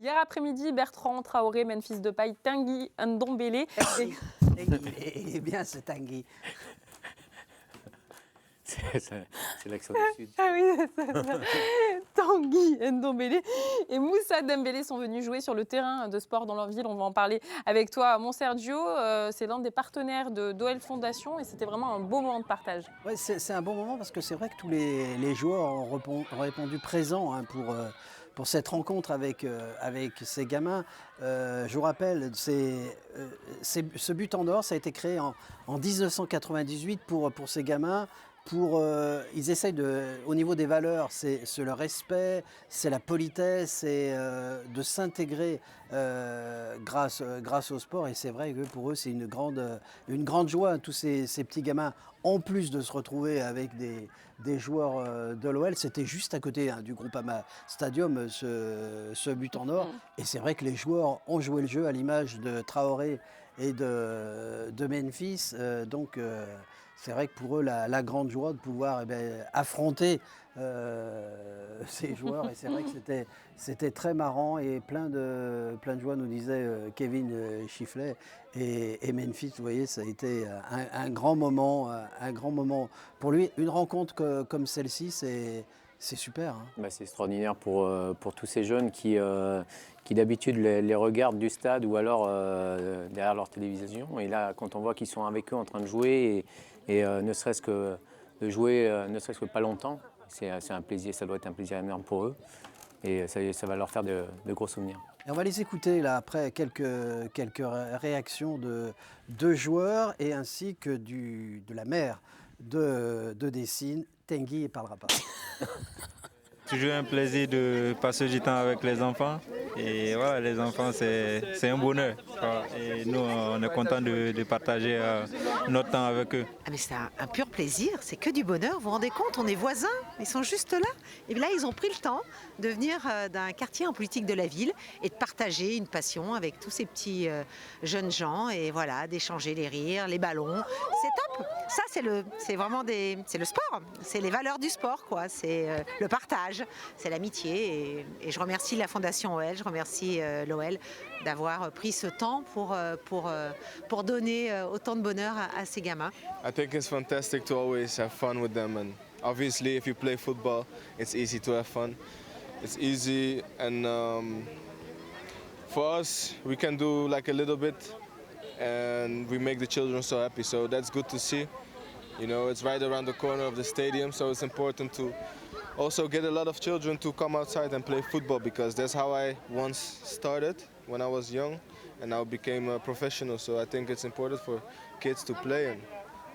Hier après-midi, Bertrand Traoré, Memphis Depay, Tanguy Ndombele. Il est bien ce Tanguy. C'est l'accent du Sud. Ah oui, c'est ça. Tanguy Ndombele et Moussa Dembélé sont venus jouer sur le terrain de sport dans leur ville. On va en parler avec toi, mon Sergio. C'est l'un des partenaires de d'OL Fondation et c'était vraiment un beau moment de partage. Ouais, c'est un bon moment parce que c'est vrai que tous les joueurs ont répondu présents hein, pour cette rencontre avec ces gamins. Je vous rappelle, ce but en or, ça a été créé en 1998 pour ces gamins. Ils essayent au niveau des valeurs, c'est le respect, c'est la politesse, c'est de s'intégrer grâce au sport. Et c'est vrai que pour eux, c'est une grande joie, tous ces petits gamins, en plus de se retrouver avec des joueurs de l'OL. C'était juste à côté hein, du Groupama Stadium, ce but en or. Et c'est vrai que les joueurs ont joué le jeu à l'image de Traoré et de Memphis. C'est vrai que pour eux, la grande joie de pouvoir affronter ces joueurs. Et c'est vrai que c'était très marrant et plein de joie, nous disait Kevin Chifflet. Et Memphis, vous voyez, ça a été un grand moment pour lui. Une rencontre comme celle-ci, c'est super. Hein. Bah, c'est extraordinaire pour tous ces jeunes qui d'habitude les regardent du stade ou alors derrière leur télévision. Et là, quand on voit qu'ils sont avec eux en train de jouer et ne serait-ce que de jouer, ne serait-ce que pas longtemps, c'est un plaisir, ça doit être un plaisir énorme pour eux. Et ça va leur faire de gros souvenirs. Et on va les écouter là après quelques réactions de joueurs et ainsi que de la mère de Dessine. Tanguy ne parlera pas. Toujours un plaisir de passer du temps avec les enfants. Et voilà, les enfants, c'est un bonheur. Et nous, on est content de partager notre temps avec eux. Ah mais c'est un pur plaisir, c'est que du bonheur. Vous vous rendez compte, on est voisins, ils sont juste là. Et là, ils ont pris le temps de venir d'un quartier en politique de la ville et de partager une passion avec tous ces petits jeunes gens et voilà, d'échanger les rires, les ballons. C'est top. Ça, c'est vraiment c'est le sport, c'est les valeurs du sport, quoi. C'est le partage, c'est l'amitié. Et je remercie la Fondation OL, je remercie l'OL d'avoir pris ce temps pour donner autant de bonheur à ces gamins. I think it's fantastic to always have fun with them, and obviously if you play football it's easy to have fun. It's easy, and for us we can do like a little bit and we make the children so happy, so that's good to see. You know, it's right around the corner of the stadium, so it's important to also get a lot of children to come outside and play football, because that's how I once started when I was young and I became a professional. So I think it's important for kids to play,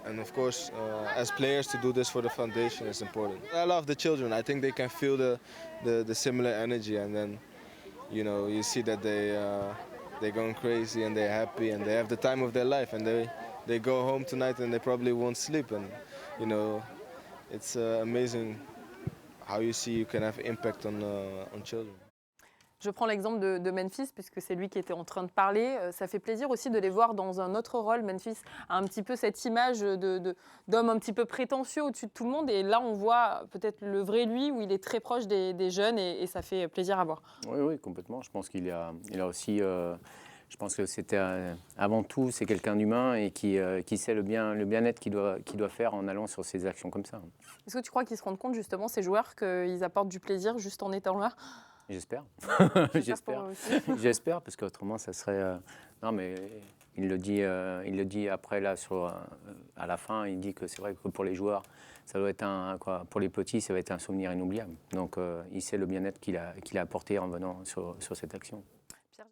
and of course as players to do this for the foundation is important. I love the children. I think they can feel the similar energy, and then you see that they're going crazy and they're happy and they have the time of their life, and they go home tonight and they probably won't sleep, and it's amazing how you can have impact on children. Je prends l'exemple de Memphis, puisque c'est lui qui était en train de parler. Ça fait plaisir aussi de les voir dans un autre rôle. Memphis a un petit peu cette image d'homme un petit peu prétentieux au-dessus de tout le monde. Et là, on voit peut-être le vrai lui, où il est très proche des jeunes, et ça fait plaisir à voir. Oui, complètement. Je pense qu'il a aussi... je pense que c'était avant tout, c'est quelqu'un d'humain et qui sait le bien-être qu'il doit faire en allant sur ces actions comme ça. Est-ce que tu crois qu'ils se rendent compte, justement, ces joueurs, qu'ils apportent du plaisir juste en étant là ? J'espère. J'espère. J'espère, parce qu'autrement, ça serait... Non, mais il le dit après, là, à la fin, il dit que c'est vrai que pour les joueurs, ça doit être pour les petits, ça va être un souvenir inoubliable. Donc, il sait le bien-être qu'il a apporté en venant sur cette action.